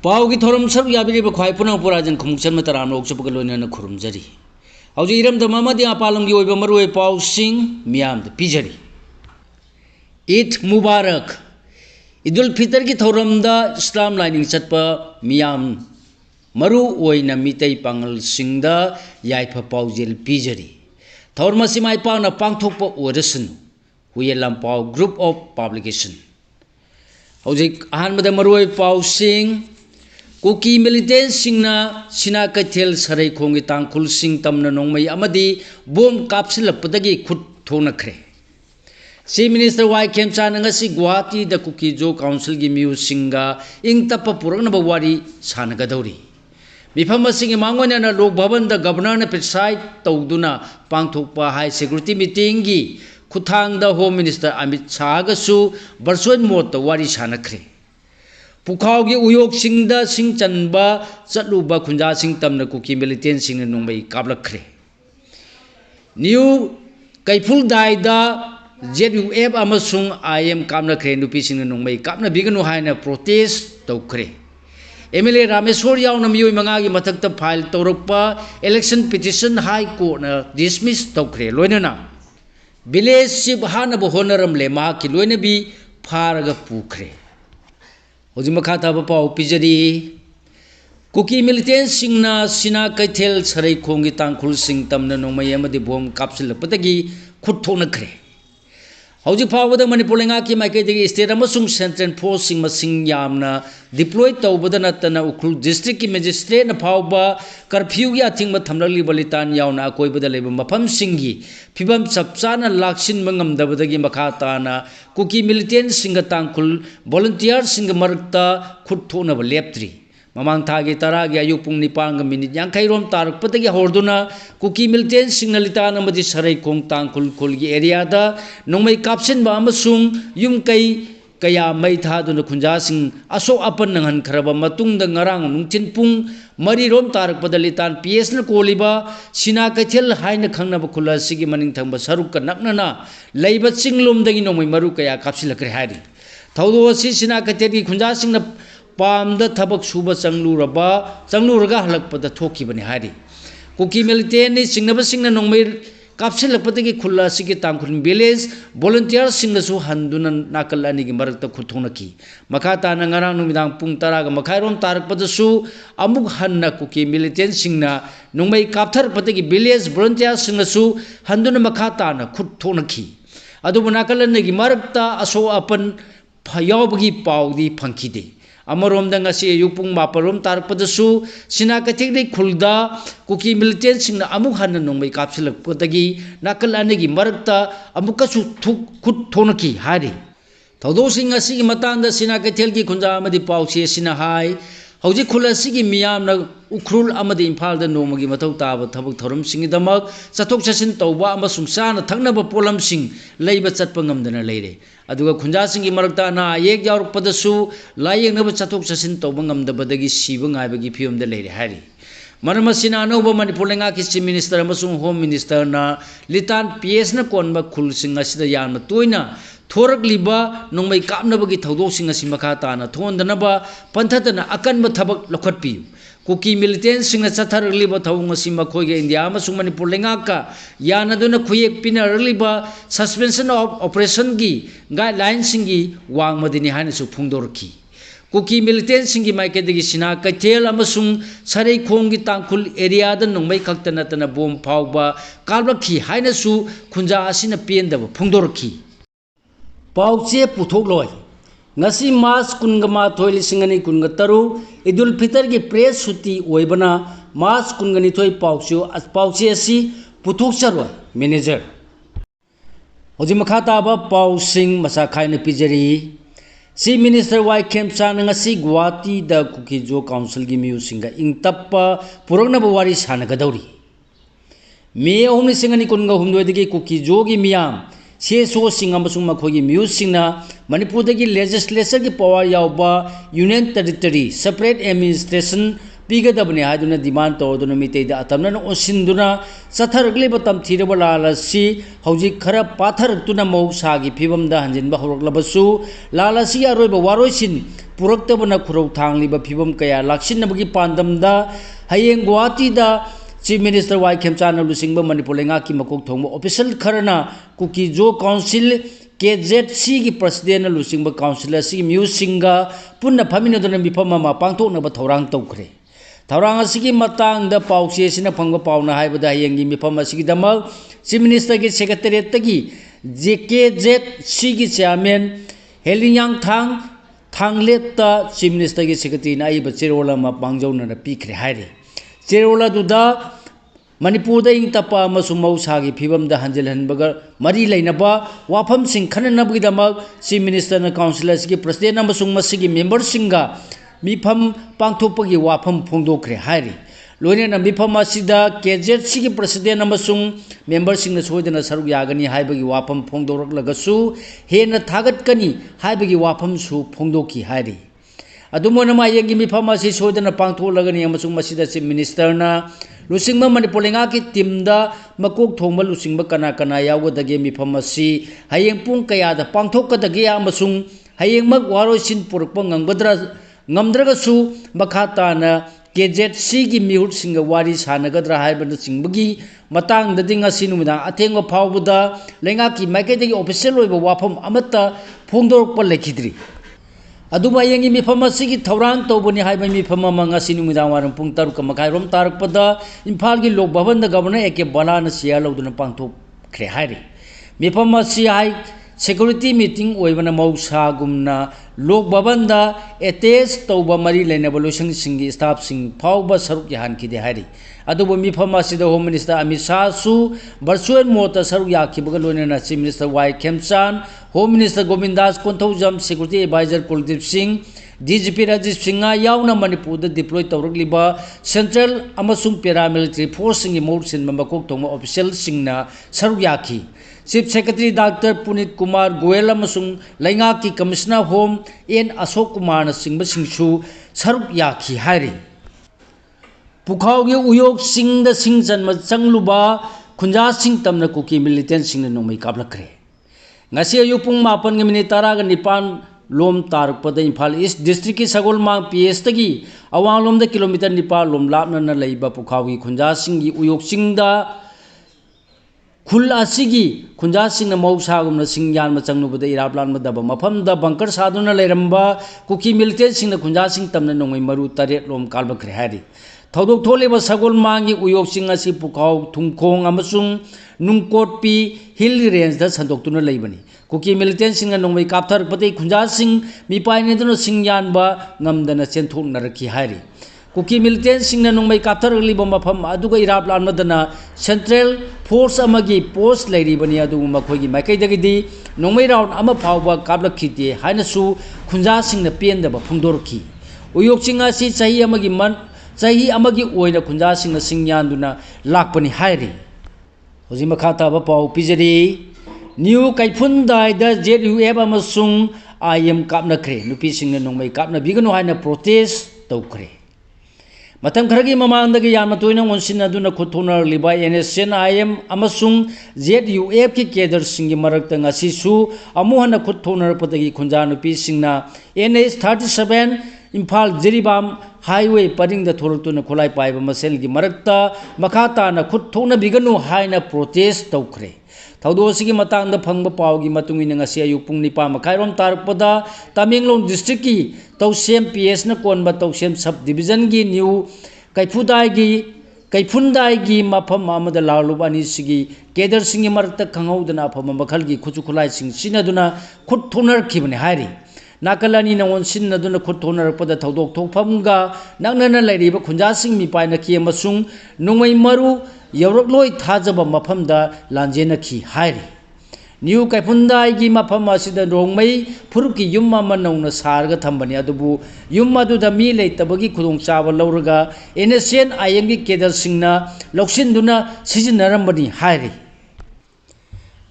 पाव की थोरम सब याबिरी बख्वाई पुनः पुराजन खुमचन में तराम लोक चपक लोइन खुरुमजरी हौजी इरम दमामदी आपालम की ओइबा मरुए पाव सिंह मियाम पिजरी ईद मुबारक ईदुल फितर की थोरम दा इस्लाम लाइनिंग चटप मियाम मरु ओइना मितै पांगल सिंह दा याइफा पावजेल पिजरी थोरम सिमाई पाना पांगथोकप ओरसन हुए लंपाव ग्रुप ऑफ पब्लिकेशन हौजी अहानबदा मरुए पाव सिंह कुकी मिलिटेंट सिंगना सिना कैथेल सरै खोंगी तांखुल सिंह तमना नोंमई अमदी बोम कापसिलपदगी खुद थोनखरे chief minister Y Khemchand ngasi Guwahati द कुकी जो काउंसिल की मिउ सिंगा इंग तप पुरंगनब वारी सानगदौरी मिफम सिंग मांगोना लोक भवन द गवर्नर ने प्रिसाइड तौदुना पांगथोकपा हाई सिक्योरिटी मीटिंग की खुथांग द होम मिनिस्टर अमित शाह गसु वर्चुअल मोड वारी सानखरे पुखाव की उयोग सिंह सिंह चनबा चलुबा खुंजा सिंह तमना कुकी मिलिटेंट सिंह नोंमई काबलखरे न्यू कैफुल दाइदा ZUF अमसुंग IM कामनखरे नुपी सिंह नोंमई कामना बिगनु हाइना प्रोटेस्ट तौखरे MLA रामेश्वर यावना मियोय मंगा की मथक्ता फाइल तौरकपा इलेक्शन पिटिशन हाई कोर्ट ना डिसमिस तौखरे लोइनना विलेज चिफ हानब होनरमले मा की लोइना भी फारगा पुखरे हौजी मखा ताबा पाव पिजरी कुकी मिलिटेंट सिंगना सिना कैथेल सरै खोंगी तांखुल सिंह तमना नोंमई अमदी बोम कापसिलपदगी खुद थोनखरे हौजी फावदा मणिपुर लेंगा की माइकैदगी स्टेट अमसुंग सेंट्रल फोर्स सिंग मसिंग यामना डिप्लॉय तौबदा नतना उखुल डिस्ट्रिक्ट की मजिस्ट्रेट न फावबा कर्फ्यू की अथिंग थमलली बलितान यावना अकोइबदा लेबा मफम सिंगी फिबम चपचाना लाक्सिन मंगमदबदगी मखा ताना कुकी मिलिटेंट सिंग तांखुल वॉलंटियर सिंग मरकता खुद थोनब लेप्त्री ममांग थागी तरागी अयुक पुंग निपांग मिनिट यांखैरोम तारकपदगी हौरदुना कुकी मिलिटेंट सिंग लितान अमदी सरै खोंग तांखुल खुलगी एरिया दा नोंमई कापसिनबा अमसुंग युम कै कया मई थादुना खुंजा सिंग असो अपन नंगन खरबा मतुंग the ngarang nungchin pung mari rom tarak padalitan PS na koliba sina kaithel haina khangnaba khula sigi maning thangba saruk ka naknana leiba chinglum dagi nongmai maru kaya kapsilakre hari thaudo si sina kaithel khunja sing na पामद थबक सुबा चंगलूरगा हलकपदा थोखिबने हारी cookie militant नि सिंगनब सिंगना नोंमई कापसिलपदगी खुल्ला सिगी तांखुल village volunteer सिंगसु हंदुना नाकल अनिगी मरकता खुथोनकी मखा ताना ngarang नुमिदांग पुंग तरागा मखाइरोम तारकपदसु अमुक हन्ना cookie militant सिंगना नोंमई कापथरपदगी village volunteer सिंगसु हंदुना मखा ताना खुथोनकी अदुबु नाकल अनिगी मरकता असो अपन फयावबगी पावदी फंखिदे अमरोमदंगसी युपुंग मापरोम तारकपदसु सिना कैथेल खुलदा कुकी मिलिटेंट सिंगना अमुक हन्न नोंमई कापसिलपदगी नाकल अनेगी मरकता अमुकसु खुद थोनकी हारी थौदोसिंग असिगी मतांगदा सिना कैथेल की खुंजा अमदी पाउसे सिना हाई हौजी खुलसिगी मियामना उख्रुल अमदी इम्फालदा नोमगी मथौ ताब थबक थोरम सिंगिदमक चथोक चसिन तौबा अमसुंग साना थंगनबा पोलमसिंग लैबा चटपा ngamdana leire aduga khunja singi marakta na ayek yaurpadasu layengnaba चथोक चसिन तौबा ngamdabadagi siba ngaibagi phiyomda leire hari मरमसिना अनौबा Manipur लेंगा की चीफ मिनिस्टर अमसुंग होम मिनिस्टर ना लितान PS ना कोनबा खुलसिंग असिदा यानमा तोइना थोरकलिबा नोंमई कापनबगी थौदोसिंग असि मखा ताना थोंदनबा पंथतना अकनब थबक लखटपियु कुकी मिलिटेंट सिंग चथरलिबा थौंग असि मखोगे इंडिया अमसुंग मणिपुर लेंगा का यानदुना खुयेक पिनरलिबा सस्पेंशन ऑफ ऑपरेशन की गाइडलाइन सिंगी वांगमदिनी हानसु फुंगदोरखी कुकी मिलिटेंट सिंगी माइकेदगी सिना कैथेल अमसुंग सरै खोंगी तांखुल एरिया द नोंमई खक्तनतना बोम फावबा कालबखी हाइनसु खुंजा असिना पेंदब फुंगदोरखी पाउचे पुथोकलोय ngasi mas kungama thoi lisingani kunga taru idul fitr की प्रेस सुटी ओइबना mas kungani thoi pauche asi puthok charwa manager होजि मखा ताबा पाउ सिंह मसा खाइना पिजरी chief minister Y Khemchand ngasi Guwahati द कुकी जो काउंसिल की मिउ सिंगा इंग तप्पा पुरंगनब वारी सानगदौरी मे 2019 कुकी जो की मियाम सेसो सिंग अमसुंग मखोगी मिउ सिंगना मणिपुर की लेजिस्लेचर की पावर यावबा यूनियन टेरिटरी सेपरेट एडमिनिस्ट्रेशन पीगदबने हाइदुना डिमांड तौदुना मितेदा अतमना ओसिंदुना चथरगलेब तमथिरब लालसी हौजिक खरा पाथरतुना मौसागी फिबमदा हंजिनबा हौरकलबसु लालसी अरोइब वारोइसिन पुरक्तबना खुरौ थांगलिब फिबम कया लाक्सिनबगी पांदमदा हयेंग गुवाहाटीदा चीफ मिनिस्टर वाई खेमचाना लुसिंगबा मणिपुर लेंगाकी मकोक थोंगबा ऑफिशियल खरना कुकी जो काउंसिल KZC की प्रेसिडेंट लुसिंग काउंसिल म्यूज सिंगा पुनः फमीनदुना मिफम अमा पांथोकनब थौरांग तौखरे थौरांग असिगी मतांगदा पाउचेसिना फंग पाउना हाइबदा हयेंगी मिफम असिगिदमक चीफ मिनिस्टर की सेक्रेटरीट तगी KZC की चेयरमैन हेलियांग थांगलेता चीफ मिनिस्टर की सेक्रेटरी ना आइब चेरोला मा पांगजौना पीखरे हाइरे चेरोला दुदा मणिपुर इंग तपा मौसागी फिवम हंजिलहनबग मरी लेनबा वाफम खननबगीदमक चीफ मिनिस्टर काउंसिल की प्रेसिडेंट मेंबर मिफम पांथोपगी वाफम फोंदोखरे हाइरी लोइना मिफम KZC की प्रेसिडेंट मेंबर सोदना सरुक यागनी हाइबगी वाफम फोंदोरकलगसु हेन थागतकनी हाइबगी वाफम सु फोंदोखी हाइरी अदुमोनमा येंगी मिफम सोदना पांथोलगनी चीफ मिनिस्टर लुसिंग मणिपुर लेंगाकी टीम मकोक थोंब लुसिंग कना कना यावगदगे मिफम हयेंग पुंग कयादा पांथोकदगे हयेंगमक वारोइसिन पुरक्प ngamdragasu makhatana KZC की मिहुट सिंग वारी सानगद्रा हाइबन चिंबगी मतंग ददिंग सिनुमिदा अथेंग फावबदा लेंगा की माइकेदगी ऑफिशियल ओइब वाफम अमता फोंदोरप लेखिद्री अदुमा येंगी मिफम की थौरांग तौबनी हाइब मिफम मंगा सिनुमिदा वारम पुंग तरुक मखाइरोम तारकपदा इम्फाल की लोक भवन द गवर्नर एके बलाना सिया लौदुना पांथोखरे हाइरे मिफम हाइ security meeting ओइबना मौसागुमना लोक भवन दा एटेच तौबा मरी लेनबा लोइसंग सिंगी स्टाफ सिंग फावबा सरुक याहानखिदे हाइरी अदुबो मिफम असिदा होम मिनिस्टर अमित शाह सु वर्चुअल मोड सरुक याखिबगा लोइना chief minister Y Khemchand home minister Govind Das Konthoujam security adviser Kuldeep Singh DGP Rajeev Singh यावना मणिपुर डिप्लॉय तौरकलिबा सेंट्रल अमसुंग पैरामिलिटरी फोर्स सिंगी मोड सिनबा मकोक थोंबा ऑफिशियल सिंगना सरुक याखी chief secretary doctor Puneet Kumar Goyal लेंगा की commissioner home N Ashok Kumar सिंबसिंगसु सरुक याखी हाइरी पुखाव के उयोग सिंह जन्म चंगलुबा खुंजा सिंह तमना कुकी मिलिटेंट सिंह नोमई काबलखरे ngasi ayuk pung 8:19 lom tarukpada Imphal East District ki Sagolmang PS tagi awang lom da kilometer 9 lom lapna na leiba pukhawi khunja singgi uyok singda khul asigi khunja singna mausagumna singyan ma changnubada iraplan ma daba mafam da bunker saduna leiramba kuki militant singna khunja sing tamna nongoi maru 8 lom kalbakre hari thodok tholeba Sagolmangi uyok sing asi pukhaw thungkhong amasung nungkotpi hill range da sandoktuna leibani Kuki militant सिंह नोंमै कापथरपदे खुंजा सिंह मिपाइनेदनो सिंहयानबा ngamdana चेंथोकनरखि हाइरि Kuki militant सिंह नोंमै कापथरलिबा मफम अदुगा इरापलानमदना सेंट्रल फोर्स अमगी पोस्ट लेरिबनी अदुगु मखोगी माइकैदगिदी नोंमै राउंड अमा फावबा कापलखिते हाइनसु खुंजा सिंह पेंदबा फुंदोरखि उयोग सिंह असि चाही अमगी ओइना खुंजा सिंह सिंहयानदुना लाकपनि हाइरि होजि मखा ताबा पाउ पिजरी न्यू कैफुनदाय ZUF अमसुंग IM कापनखरे नुपी सिंह नोंमै कापना बिगनो हाइना प्रोटेस्ट तौखरे मतम खरगी ममांगदगी याम तोइना ओनसिन अदुना खुथोनरलिबा NSN IM अमसुंग ZUF की केडर सिंह मरक्ता ngasisu अमुहना खुथोनरपदगी खुंजा नुपी सिंहना NH 37 इम्फाल जिरीबाम हाईवे परिंग द थोरतुना खोलाई पाइबा मसेलगी मरक्ता मखाताना खुथोना बिगनो हाइना प्रोटेस्ट तौखरे थौदोसिगी मतंग फंग पावगी मतुंगिन ngasi ayuk pung 9:30 तारकपदा तमेंगलोंग डिस्ट्रिक्ट की तौसेम PS न कोनबा तौसेम सब डिवीजन की न्यू कैफुनदाय की मफम अमद लालुबानी सिगी केदर सिंह मरक्ता खंगौदना फम मखल की खुचु खुलाई सिंह सिनदुना खुद थोनरखिबने हाइरि नाकलानी नवन सिनदुना खुद थोनरपदा थौदोक थोफमगा नंगनना लेरिबा खुंजा सिंह मिपाइना की अमसुंग नोंमै मरु यौरकलोय थाजबा मफमदा लांजेनखि हाइरि न्यू कैफुनदाय की मफम असिदा रोंगमै फुरुकी युम अमा नौना सारगा थंबनी अदुबु युम अदुदा मी लेतबगी खुदोंग चाबा लौरगा NSN IM की केडर सिंहना लौसिनदुना सिजिनरमबनी हाइरि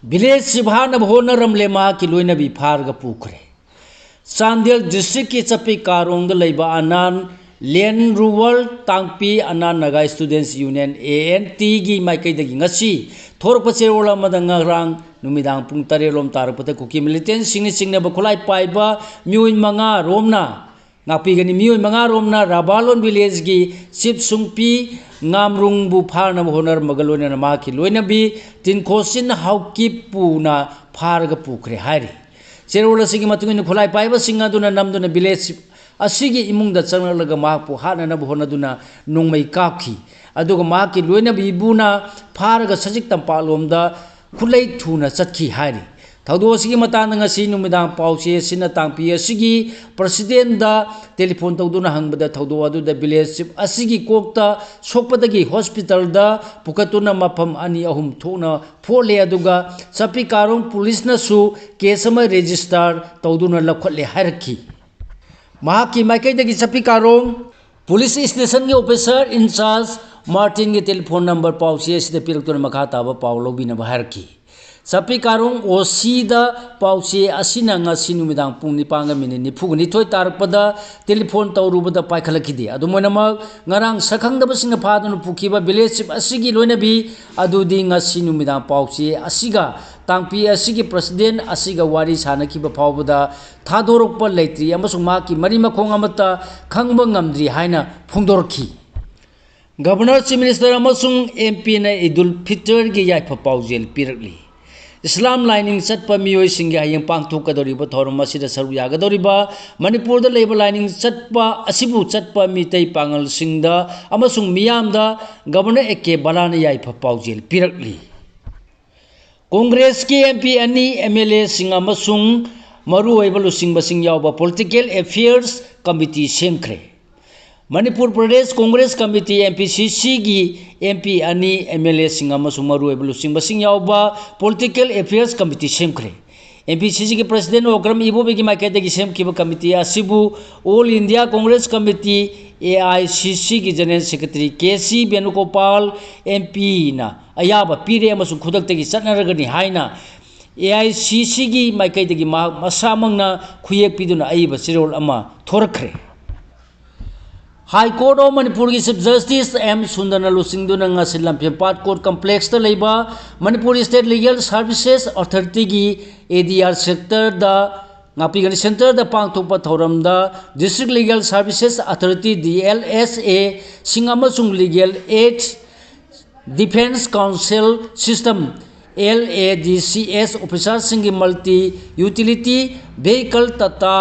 विलेज सिभानब होनरमलेमा की लोइनबी फारगा पुखरे चांदेल डिस्ट्रिक्ट की चपी कारोंग लैबा अनान len rural tangpi ana naga students union ANT gi maikai dagi ngasi thorpa cherola madanga rang numidang pung tare rom tarpata kuki militant singni singna ba khulai paiba miui manga romna ngapi gani miui manga romna rabalon village gi sip sungpi ngamrung bu pharna honar magalona ma ki loina bi tin khosin hauki puna pharga pukre hari cherola sigi matungin khulai paiba singa duna namduna village asigi imungda changralaga mahpu hanana bonaduna nongmai kapki aduga mahki loina bibuna pharaga sajik tampalomda khulai thuna chatki hari thaudo asigi matana ngasi numidang pauche sina tangpi asigi president da telephone tawduna hangbada thaudo adu da village chief asigi kokta sokpadagi hospital da pukatuna mafam ani ahum thona phole aduga sapi karong police na su kesama register tawduna lakhotle harki mahaki maikai dagi sapi karong police station ge officer in charge martin ge telephone number pauche sida pirakton makha taba paulo bina baharki sapi karong OC da pauche asina nga sinumidang pung nipanga minute nipugni thoi tarpada telephone tawrubada paikhalakidi adumona ma ngarang sakhang da basina phadun pukiba village asigi loinabi adudi nga sinumidang pauche asiga tangpi asigi president asiga wari sanakiba phawbada thadorokpa leitri amasung maki mari makhong amata khangba ngamdri haina phungdorki governor chief minister amasung MP na Idul Fitr gi yaifa paujel pirakli Islam lining chatpa mioi singya hayang pangthokadoriba thorum asida saru yagadoriba Manipur da leiba lining chatpa asibu chatpa mitei pangal singda amasung miyamda governor AK balana yaifa paujel pirakli Congress ki MP ani MLA sing amasung maru oiba lusing basing yawba political affairs committee semkhre Manipur Pradesh Congress Committee MPCC gi MP ani MLA sing amasung maru oiba lusing basing yawba political affairs committee semkhre MPCC ki president Okram Ibo begi maikete gi semkiba committee asibu All India Congress Committee AICC ki general secretary KC Venugopal MP na ayaba pire amasung khudakta gi chatnaragani haina AICC gi maikai dagi masamangna khuyek piduna aiba sirol ama thorakre High Court of Manipur ki Chief Justice M Sundana lusingduna nga Lampempat Court Complex ta leiba Manipur State Legal Services Authority gi ADR sector da ngapi gani center da pangthokpa thoram da District Legal Services Authority DLSA singamasung Legal Aid Defense Council System LADCS officer singi multi utility vehicle tata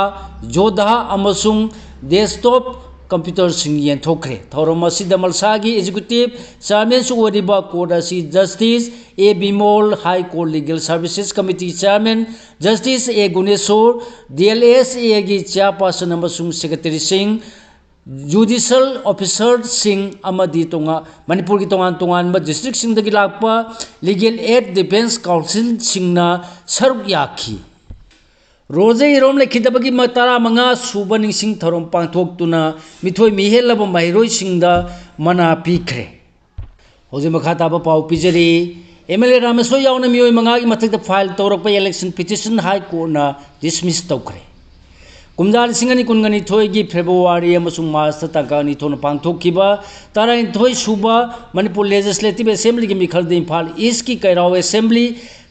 jodha amasung desktop computer singi yenthokre thorom asida malsagi executive chairman su wariba court asi justice A Bimol High Court Legal Services Committee chairman justice A Guneshwar DLSA gi chairperson amasung secretary sing judicial officer sing amadi tonga Manipur ki tongan ba district sing dagi lakpa legal aid defense council singna saruk yakhi roje irom lekhidabagi matara manga subaning sing thorom pangthok tuna mithoi mihelaba mairoi singda mana pikhre hoje makhata ba pau pijari MLA Rameso yauna mioi manga gi mathakta file tawrakpa election petition high court na dismiss tawkhre Kumjal singani kungani thoi gi February amasung March ta takani thona pangthokkiba tarain thoi suba Manipur Legislative Assembly gi mikhal de Imphal East ki Kairao Assembly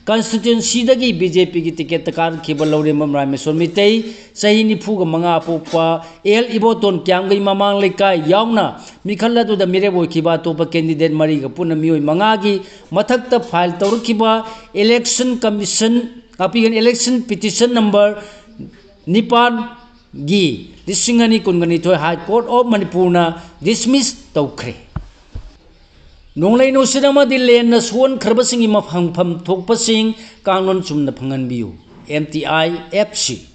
constituency dagi BJP gi ticket takar khiba lore mamrai mesor mitei sahi ni phuga manga apokpa el iboton kyam gai mamang lekai yauna mikhalla tu da mire boi khiba to pa candidate mari ga puna mioi manga gi mathakta file tawr khiba election commission apigan election petition number Nipan gi disingani kungani thoi High Court of Manipur na dismiss tawkhre nonglai no sinama di len na suon kharbasingi mafangpham thokpasing kanglon chumna phangan biu MTI FC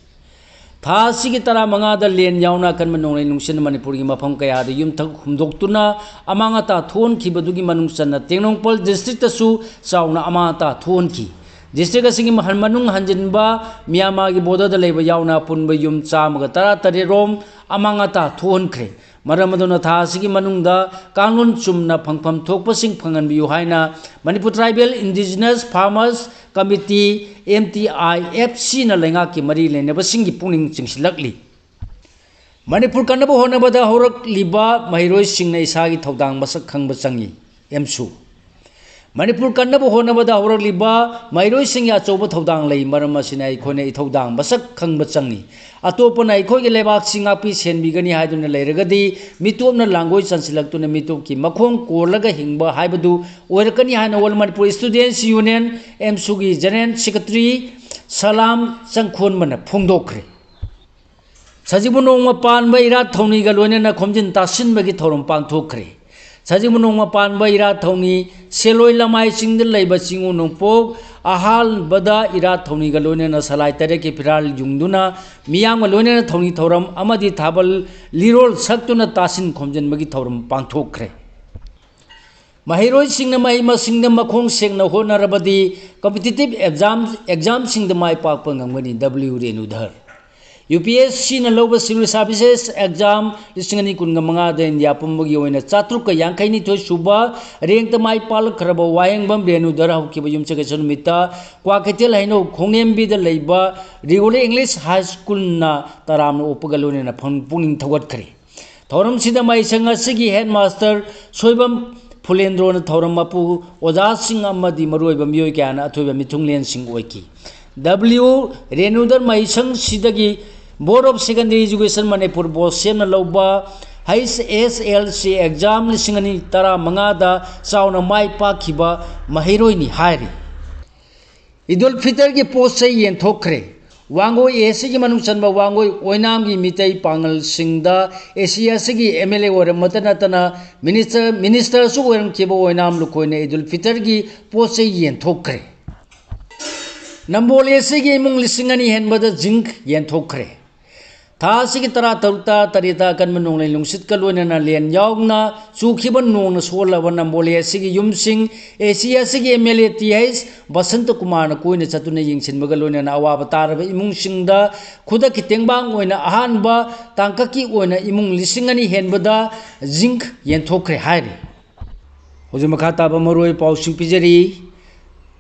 tha sigi tara manga da len yauna kan nonglai nungsin Manipur gi mafam kaya da yum thak humdoktuna amanga ta thon khibadugi manungsan Tengnongpal district su sauna amanga ta thon ki district asigi manung hanjinba Myanmar gi border da leiba yauna punba yum chamaga tara tare rom amanga ta thon khre Maramadona tha asigi manungda kanglon chumna phangpham thokpasing phangan biu haina Manipur Tribal Indigenous Farmers Committee MTI FC na lenga ki mari lene basingi puning chingsilakli Manipur kanaba honabada horakliba mahiroi singna isagi thodang masak khangba changi emsu Manipur kanaba honabada horakliba mahiroi singya choba thodang lei maram asina ikhone ithodang masak khangba changi atopana ikhoge lebak singa pi senbigani haiduna leiragadi mitopna langoi chansilaktuna mitop ki makhong korlaga hingba haibadu oirakani hana All Manipur Students Union emsu gi General Secretary Salam Changkhon mana phongdokre Sajibu nongma panba ira thongni ga loinena khomjin tasin bagi thorom pangthokre Sajibu nongma panba ira thongni seloi lamai singdil leiba singu nongpok ahal bada ira thongni ga loinena salai tare ki firal jungduna miyang ga loinena thongni thoram amadi thabal lirol saktuna tasin khomjin bagi thorom pangthokre Mahiroi singna mai ma singna makhong sengna honarabadi competitive exam singda mai pak pangangani W Renudhar UPSC na loba civil services exam lisingani kunga manga da India pumbagi oina chatrukka yangkhaini thoi suba rengta mai pal kharaba wayengbam Renudhar haukiba yumchaga sunmita kwaketel haino khongnembi da leiba regular English high school na taramna upagalone na puning thawat khare thoram sida mai sanga sigi headmaster soibam Fulendro na thoram mapu oja sing amadi maruiba miyoi kyana athoiba mithunglen sing oiki W Renudhar maisang sidagi Board of Secondary Education Manipur Bosem na loba HSLC exam lisingani tara mangada sauna mai pakhiba mahiroi ni hairi Idul Fitr ki post yen thokre Wangoi AC ki manung chanba wangoi oinam gi mitai pangal singda ACS gi MLA or matanatana minister su oram kibo oinam lukoine Idul Fitr gi post yen thokre Nambol AC gi mung lisingani henbada jink yen thokre Thasigi tara taruta tarita kan manung lai lungsit kalona na len yaugna chukhiban nong na sola wana mole sigi yumsing Asia sigi MLA TS Basant Kumar na koina chatuna yingsin magalona na awaba taraba imung singda khuda kitengbang oina ahanba tangkaki oina imung lisingani henbada zinc yen thokre hairi hojuma khata ba maroi pausing pijari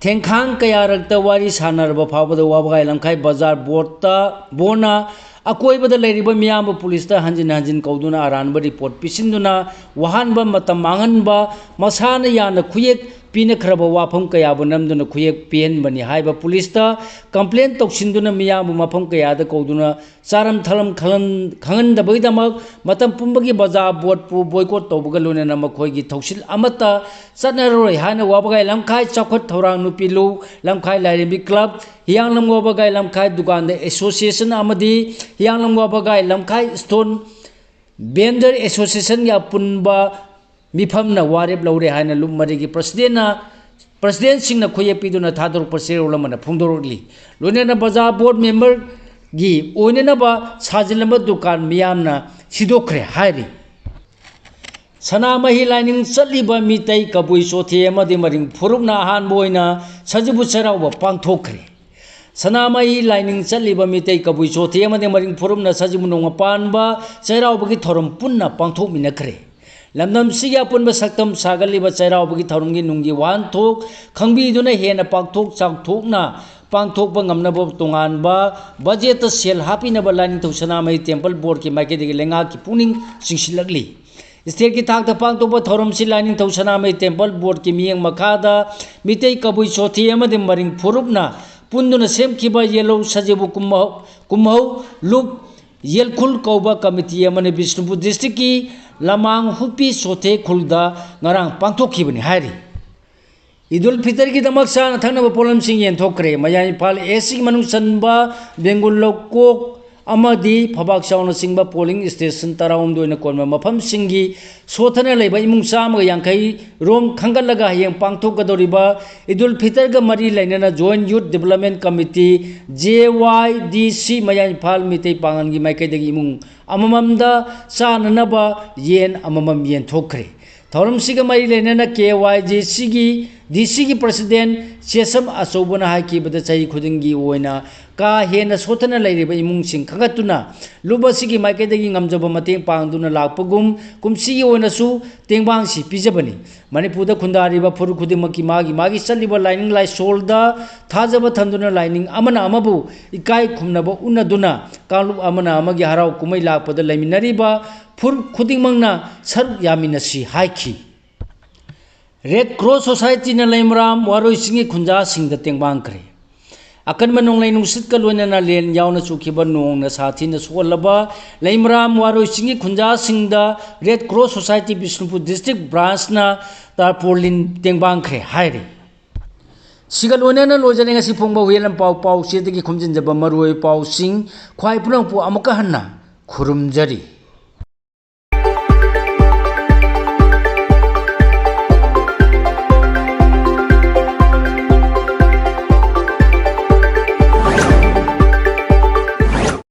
thengkhang kaya rakta wari sanarba phawada wabagai lamkhai bazar borta bona Akoibada leiriba miyamba police hanjin hanjin kauduna aranba report pisinduna wahanba matam manganba masana yana khuyek pina khraba wafam kaya banamduna khuyek pen bani haiba police ta complaint toksinduna miyamba mafam kaya da kauduna charam thalam khangan da baidamak matam pumbagi baza board pu boycott tawbuga lonena makhoigi thausil amata chanaroi hana wabagai lamkhai chakhot thorang nupilu lamkhai lairimbi club Hianglam Wabagai Lamkai Dugan Association Amadi Hianglam Wabagai Lamkai Stone Bender Association ya punba mifamna wareb laure haina lummarigi president singna khoye piduna thador pasir ulamana phungdorli lonena baza board member gi oinena ba sajilamba dukan miyamna sidokre hairi Sanamahi lining chaliba mitai kabui sothe amadi maring phurupna han boina sajibu charawa pangthokre Sanamai lining chaliba mitai kabui sothe amade maring phurumna sajibu nonga panba chairau bagi thorom punna pangthok minakre lamdam siya punba saktam sagaliba chairau bagi thoromgi nunggi wan thok khangbi duna hena pangthok changthokna pangthok ba ngamna bo tongan ba budget sel hapina ba lining thok sanamai temple board ki maike de lenga ki puning singsilagli State ki thak pang to ba thorom si lining thok sanamai temple board ki miyang makada mitai kabui sothe amade maring phurupna Punduna sem kiba yellow sajebu kumau loop yelkhul kauba committee amane Bishnupur district ki lamang hupi sothe khulda ngarang pangthokibani hairi Idul Fitr ki damak sa thangna polam sing yen thokre mayani pal AC manung sanba Bengal lokok amadi phabak sauna singba polling station taraum doina konma mafam singi sothana leiba imung sama yangkai rom khangalaga hayang pangthok gadoriba Idul Fitr ga mari lainana Joint Youth Development Committee JYDC mayan phal mitei pangan gi maikai dagi imung amamamda sananaba yen amamam yen thokre thoram siga mari lainana KYDC gi DC ki president Chesam Asobana haki bada chai khudingi oina का हेन सोथना लेरिबा इमुंगसिंग खंगतुना लुबसिगी माइकेदगी ngamjaba mateng pangduna lakpagum kumsi oinasu tengbangsi pijabani manipurda khundariba furu khudimaki magi chaliba lining lai solda thajaba thanduna lining amana amabu ikai khumnaba unaduna kalup amana amagi harau kumai lakpada laiminariba fur khudingmangna saruk yaminasi haiki Red Cross Society na laimram waroi singi khunja singda tengbang kre akan manong lai nungsit ka loina na len yaw na chukiba nong na sathi na suolaba laimram waroi singi khunja singda Red Cross Society Bishnupur District Branch na tarpolin tengbang kre haire sigal loina na lojane ngasi phongba welam pau se degi khumjin jaba maroi pau sing khwai punang pu amaka hanna khurumjari